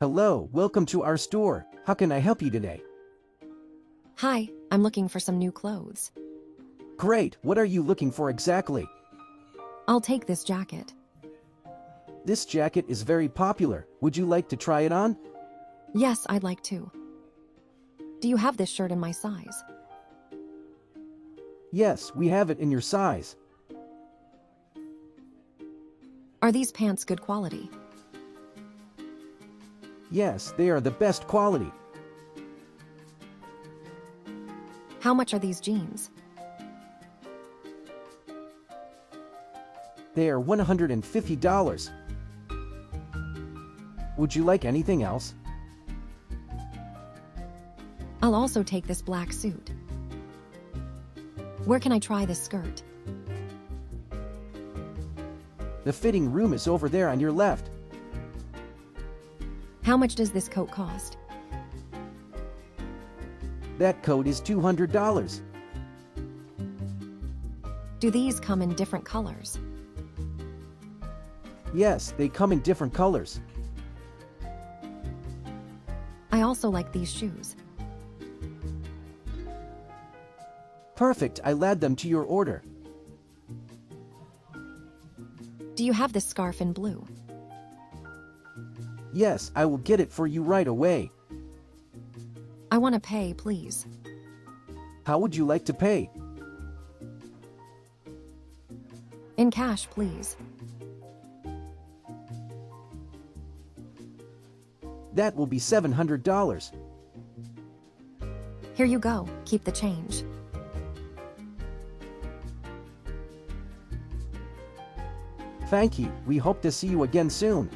Hello, welcome to our store. How can I help you today? Hi, I'm looking for some new clothes. Great, what are you looking for exactly? I'll take this jacket. This jacket is very popular. Would you like to try it on? Yes, I'd like to. Do you have this shirt in my size? Yes, we have it in your size. Are these pants good quality? Yes, they are the best quality. How much are these jeans? They are $150. Would you like anything else? I'll also take this black suit. Where can I try this skirt? The fitting room is over there on your left. How much does this coat cost? That coat is $200. Do these come in different colors? Yes, they come in different colors. I also like these shoes. Perfect, I'll add them to your order. Do you have this scarf in blue? Yes, I will get it for you right away. I want to pay, please. How would you like to pay? In cash, please. That will be $700. Here you go, keep the change. Thank you, we hope to see you again soon.